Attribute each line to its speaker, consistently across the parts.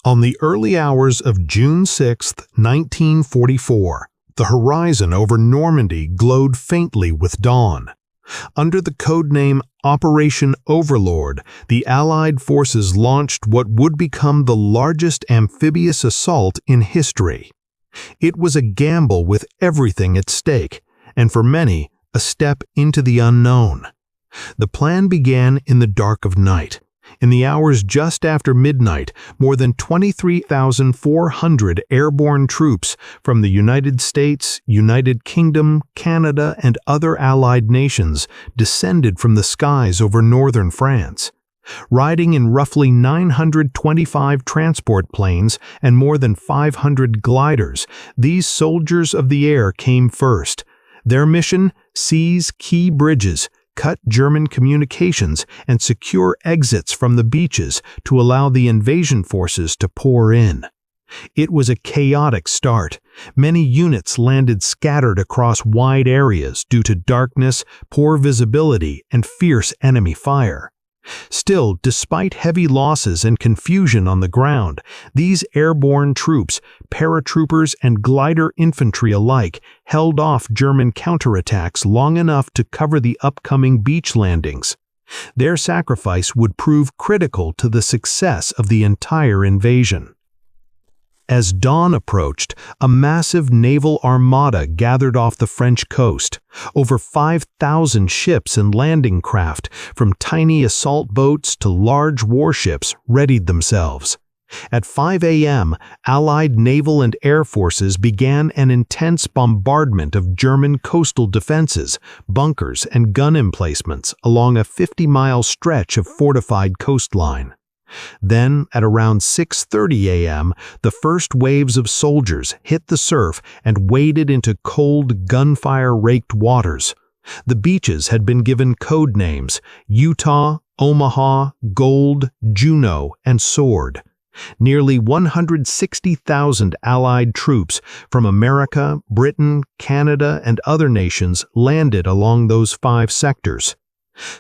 Speaker 1: On the early hours of June 6, 1944, the horizon over Normandy glowed faintly with dawn. Under the codename Operation Overlord, the Allied forces launched what would become the largest amphibious assault in history. It was a gamble with everything at stake, and for many, a step into the unknown. The plan began in the dark of night. In the hours just after midnight, more than 23,400 airborne troops from the United States, United Kingdom, Canada, and other allied nations descended from the skies over northern France. Riding in roughly 925 transport planes and more than 500 gliders, these soldiers of the air came first. Their mission: seize key bridges, cut German communications, and secure exits from the beaches to allow the invasion forces to pour in. It was a chaotic start. Many units landed scattered across wide areas due to darkness, poor visibility, and fierce enemy fire. Still, despite heavy losses and confusion on the ground, these airborne troops, paratroopers and glider infantry alike, held off German counterattacks long enough to cover the upcoming beach landings. Their sacrifice would prove critical to the success of the entire invasion. As dawn approached, a massive naval armada gathered off the French coast. Over 5,000 ships and landing craft, from tiny assault boats to large warships, readied themselves. At 5 a.m., Allied naval and air forces began an intense bombardment of German coastal defenses, bunkers, and gun emplacements along a 50-mile stretch of fortified coastline. Then, at around 6:30 a.m., the first waves of soldiers hit the surf and waded into cold, gunfire-raked waters. The beaches had been given code names: Utah, Omaha, Gold, Juno, and Sword. Nearly 160,000 Allied troops from America, Britain, Canada, and other nations landed along those 5 sectors.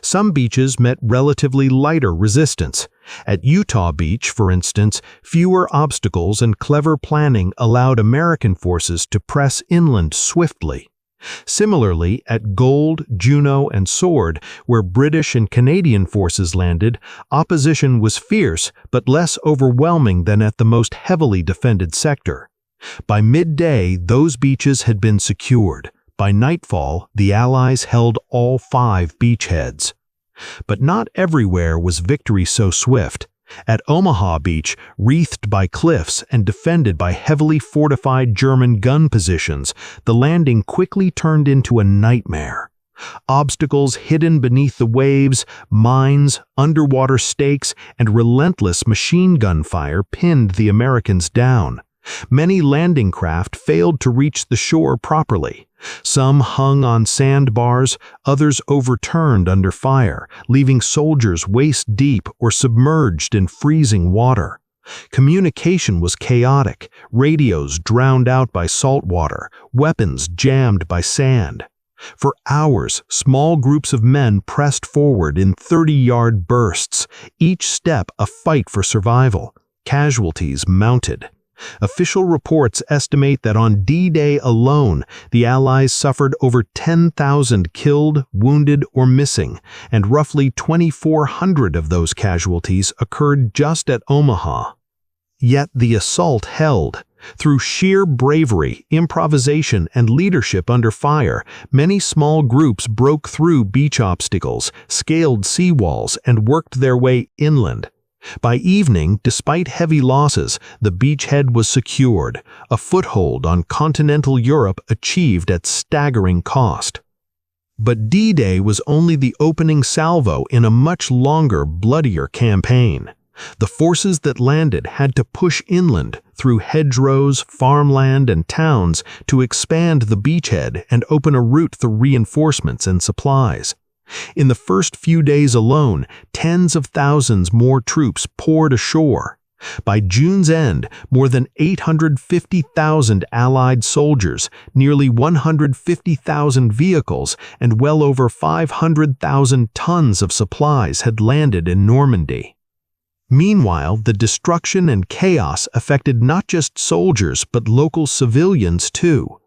Speaker 1: Some beaches met relatively lighter resistance. At Utah Beach, for instance, fewer obstacles and clever planning allowed American forces to press inland swiftly. Similarly, at Gold, Juno, and Sword, where British and Canadian forces landed, opposition was fierce but less overwhelming than at the most heavily defended sector. By midday, those beaches had been secured. By nightfall, the Allies held all 5 beachheads. But not everywhere was victory so swift. At Omaha Beach, wreathed by cliffs and defended by heavily fortified German gun positions, the landing quickly turned into a nightmare. Obstacles hidden beneath the waves, mines, underwater stakes, and relentless machine gun fire pinned the Americans down. Many landing craft failed to reach the shore properly. Some hung on sandbars, others overturned under fire, leaving soldiers waist-deep or submerged in freezing water. Communication was chaotic, radios drowned out by salt water, weapons jammed by sand. For hours, small groups of men pressed forward in 30-yard bursts, each step a fight for survival. Casualties mounted. Official reports estimate that on D-Day alone, the Allies suffered over 10,000 killed, wounded, or missing, and roughly 2,400 of those casualties occurred just at Omaha. Yet the assault held. Through sheer bravery, improvisation, and leadership under fire, many small groups broke through beach obstacles, scaled seawalls, and worked their way inland. By evening, despite heavy losses, the beachhead was secured, a foothold on continental Europe achieved at staggering cost. But D-Day was only the opening salvo in a much longer, bloodier campaign. The forces that landed had to push inland through hedgerows, farmland, and towns to expand the beachhead and open a route for reinforcements and supplies. In the first few days alone, tens of thousands more troops poured ashore. By June's end, more than 850,000 Allied soldiers, nearly 150,000 vehicles, and well over 500,000 tons of supplies had landed in Normandy. Meanwhile, the destruction and chaos affected not just soldiers but local civilians too.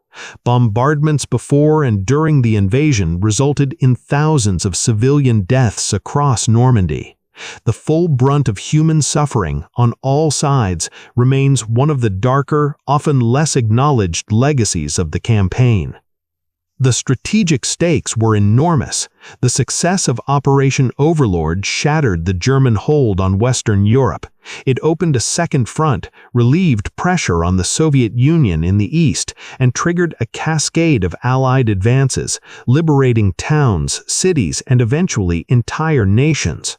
Speaker 1: Bombardments before and during the invasion resulted in thousands of civilian deaths across Normandy. The full brunt of human suffering on all sides remains one of the darker, often less acknowledged legacies of the campaign. The strategic stakes were enormous. The success of Operation Overlord shattered the German hold on Western Europe. It opened a second front, relieved pressure on the Soviet Union in the east, and triggered a cascade of Allied advances, liberating towns, cities, and eventually entire nations.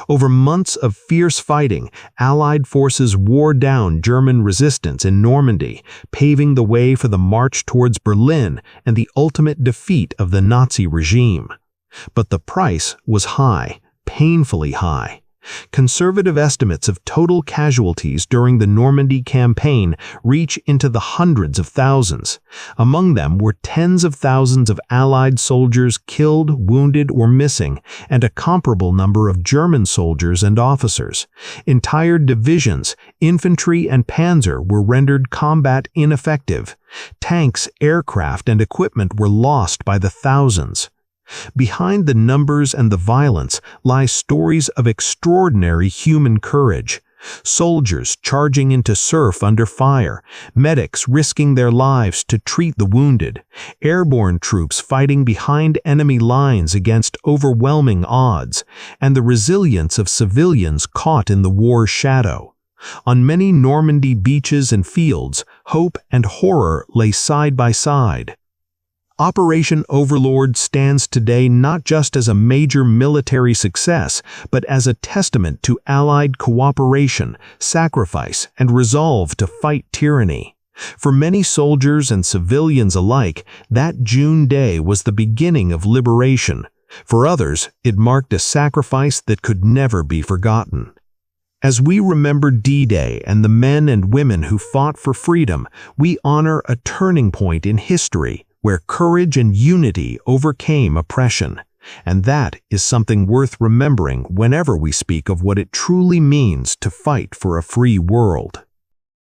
Speaker 1: Over months of fierce fighting, Allied forces wore down German resistance in Normandy, paving the way for the march towards Berlin and the ultimate defeat of the Nazi regime. But the price was high, painfully high. Conservative estimates of total casualties during the Normandy campaign reach into the hundreds of thousands. Among them were tens of thousands of Allied soldiers killed, wounded, or missing, and a comparable number of German soldiers and officers. Entire divisions, infantry and panzer, were rendered combat ineffective. Tanks, aircraft, and equipment were lost by the thousands. Behind the numbers and the violence lie stories of extraordinary human courage. Soldiers charging into surf under fire, medics risking their lives to treat the wounded, airborne troops fighting behind enemy lines against overwhelming odds, and the resilience of civilians caught in the war's shadow. On many Normandy beaches and fields, hope and horror lay side by side. Operation Overlord stands today not just as a major military success, but as a testament to Allied cooperation, sacrifice, and resolve to fight tyranny. For many soldiers and civilians alike, that June day was the beginning of liberation. For others, it marked a sacrifice that could never be forgotten. As we remember D-Day and the men and women who fought for freedom, we honor a turning point in history where courage and unity overcame oppression. And that is something worth remembering whenever we speak of what it truly means to fight for a free world.